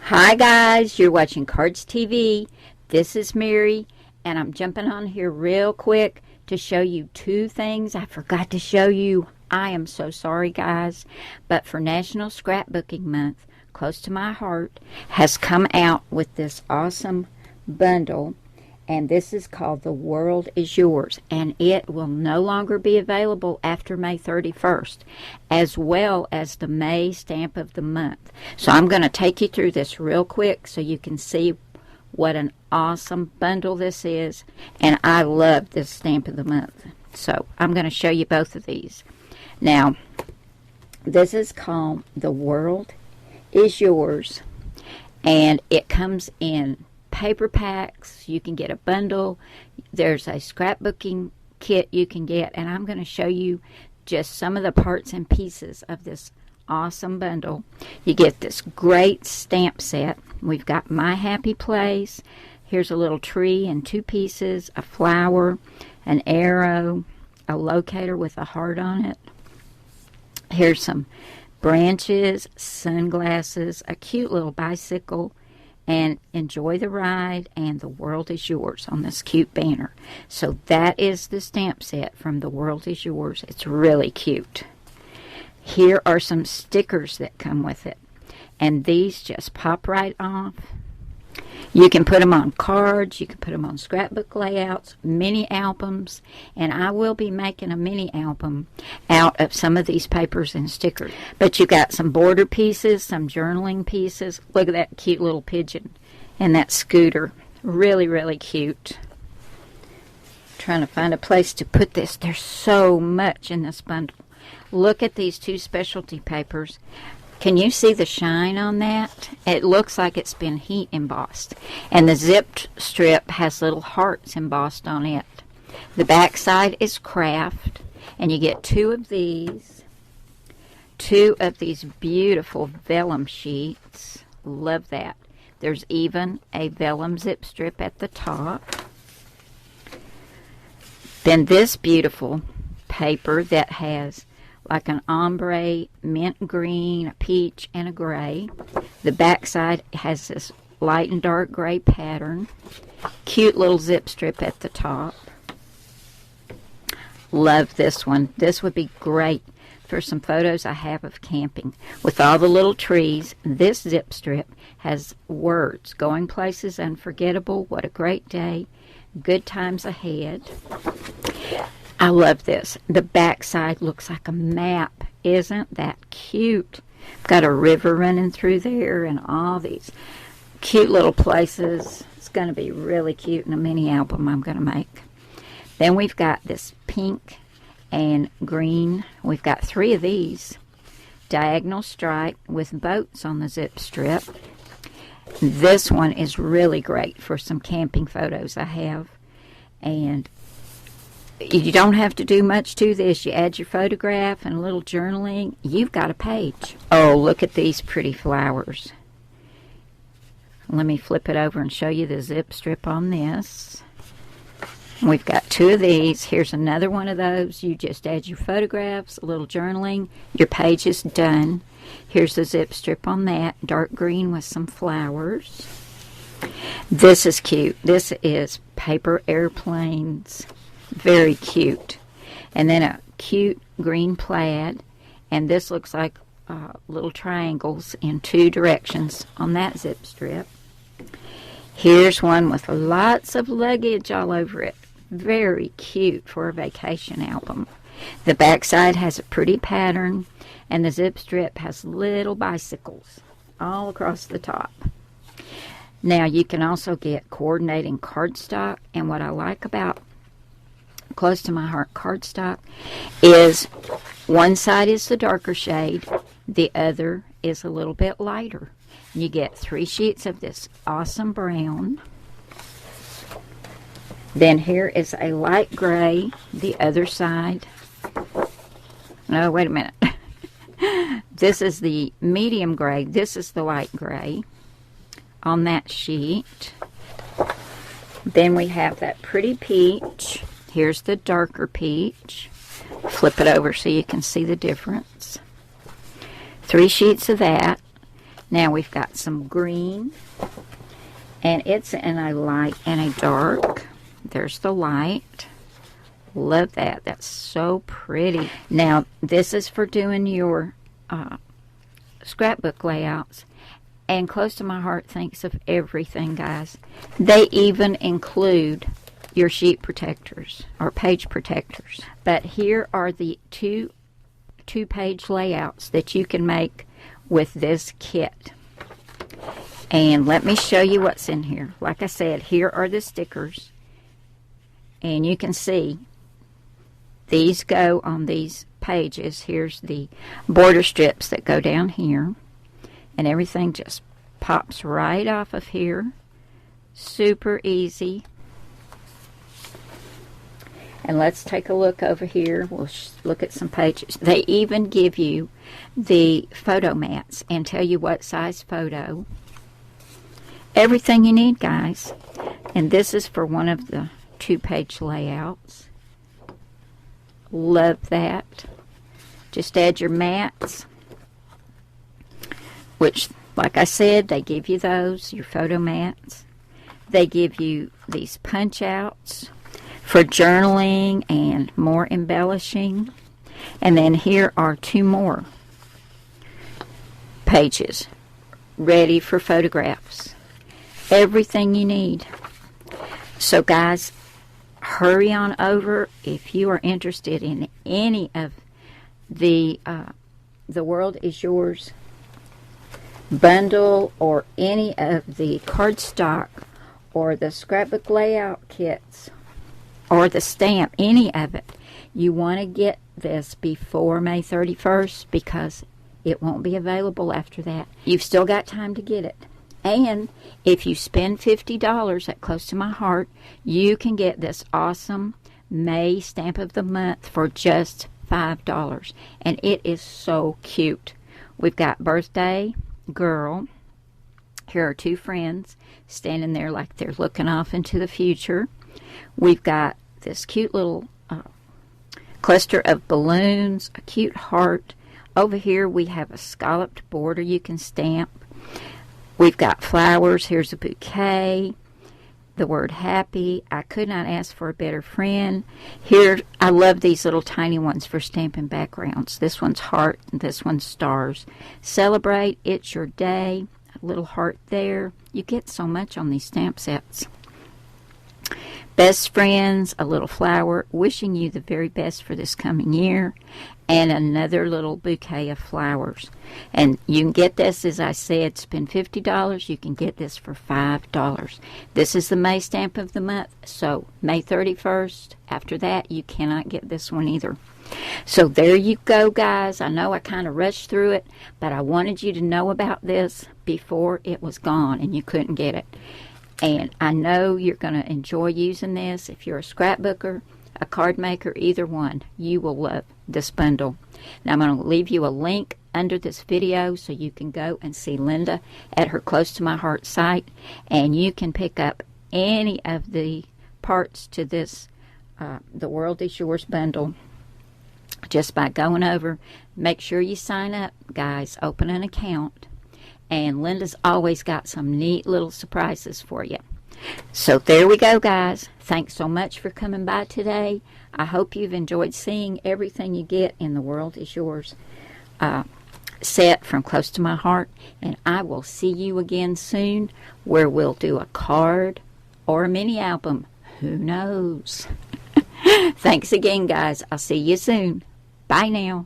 Hi guys, you're watching Cardz TV. This is Mary, and I'm jumping on here real quick to show you two things I forgot to show you. I am so sorry guys, but for National Scrapbooking Month, close to my heart, has come out with this awesome bundle, and this is called The World Is Yours, and it will no longer be available after May 31st, as well as the May stamp of the month. So I'm going to take you through this real quick so you can see what an awesome bundle this is, and I love this stamp of the month. So I'm going to show you both of these. Now, this is called The World Is Yours, and it comes in paper packs. You can get a bundle. There's a scrapbooking kit you can get, and I'm going to show you just some of the parts and pieces of this awesome bundle. You get this great stamp set. We've got My Happy Place. Here's a little tree in two pieces, a flower, an arrow, a locator with a heart on it. Here's some branches, sunglasses, a cute little bicycle, and Enjoy the Ride, and The World Is Yours on this cute banner. So that is the stamp set from The World Is Yours. It's really cute. Here are some stickers that come with it, and these just pop right off. You can put them on cards, you can put them on scrapbook layouts, mini albums, and I will be making a mini album out of some of these papers and stickers. But you got some border pieces, some journaling pieces. Look at that cute little pigeon and that scooter. Really, really cute. Trying to find a place to put this. There's so much in this bundle. Look at these two specialty papers. Can you see the shine on that? It looks like it's been heat embossed. And the zipped strip has little hearts embossed on it. The back side is craft. And you get two of these beautiful vellum sheets. Love that. There's even a vellum zip strip at the top. Then this beautiful paper that has like an ombre, mint green, a peach, and a gray. The back side has this light and dark gray pattern. Cute little zip strip at the top. Love this one. This would be great for some photos I have of camping. With all the little trees, this zip strip has words. Going places unforgettable, what a great day, good times ahead. I love this. The back side looks like a map. Isn't that cute? Got a river running through there and all these cute little places. It's going to be really cute in a mini album I'm going to make. Then we've got this pink and green. We've got three of these. Diagonal stripe with boats on the zip strip. This one is really great for some camping photos I have. And you don't have to do much to this. You add your photograph and a little journaling. You've got a page. Oh, look at these pretty flowers. Let me flip it over and show you the zip strip on this. We've got two of these. Here's another one of those. You just add your photographs, a little journaling. Your page is done. Here's the zip strip on that. Dark green with some flowers. This is cute. This is paper airplanes. Very cute. And then a cute green plaid. And this looks like little triangles in two directions on that zip strip. Here's one with lots of luggage all over it. Very cute for a vacation album. The back side has a pretty pattern. And the zip strip has little bicycles all across the top. Now you can also get coordinating cardstock. And what I like about close to my heart cardstock is one side is the darker shade, the other is a little bit lighter. You get 3 sheets of this awesome brown. Then here is a light gray, the other side. No, wait a minute. This is the medium gray, this is the light gray on that sheet. Then we have that pretty peach. Here's the darker peach. Flip it over so you can see the difference. 3 sheets of that. Now we've got some green, and it's in a light and a dark. There's the light. Love that. That's so pretty. Now, this is for doing your scrapbook layouts. And Close to My Heart thinks of everything, guys. They even include your sheet protectors or page protectors. But here are the two-page layouts that you can make with this kit. And let me show you what's in here. Like I said, here are the stickers. And you can see these go on these pages. Here's the border strips that go down here. And everything just pops right off of here. Super easy. And let's take a look over here. We'll look at some pages. They even give you the photo mats and tell you what size photo. Everything you need, guys. And this is for one of the two-page layouts. Love that. Just add your mats, which, like I said, they give you those, your photo mats. They give you these punch outs for journaling and more embellishing. And then here are two more pages ready for photographs. Everything you need. So guys, hurry on over if you are interested in any of the World Is Yours bundle, or any of the cardstock or the scrapbook layout kits or the stamp, any of it. You want to get this before May 31st because it won't be available after that. You've still got time to get it. And if you spend $50 at Close to My Heart, you can get this awesome May Stamp of the Month for just $5. And it is so cute. We've got birthday girl. Here are two friends standing there like they're looking off into the future. We've got this cute little cluster of balloons, a cute heart. Over here we have a scalloped border you can stamp. We've got flowers. Here's a bouquet. The word happy. I could not ask for a better friend. Here, I love these little tiny ones for stamping backgrounds. This one's heart and this one's stars. Celebrate. It's your day. A little heart there. You get so much on these stamp sets. Best friends, a little flower, wishing you the very best for this coming year, and another little bouquet of flowers. And you can get this, as I said, spend $50. You can get this for $5. This is the May Stamp of the Month, so May 31st. After that, you cannot get this one either. So there you go, guys. I know I kind of rushed through it, but I wanted you to know about this before it was gone and you couldn't get it. And I know you're going to enjoy using this. If you're a scrapbooker, a card maker, either one, you will love this bundle. Now I'm going to leave you a link under this video so you can go and see Linda at her Close to My Heart site, and you can pick up any of the parts to this The World Is Yours bundle just by going over. Make sure you sign up, guys. Open an account. And Linda's always got some neat little surprises for you. So there we go, guys. Thanks so much for coming by today. I hope you've enjoyed seeing everything you get in The World Is Yours set from Close to My Heart. And I will see you again soon, where we'll do a card or a mini album. Who knows? Thanks again, guys. I'll see you soon. Bye now.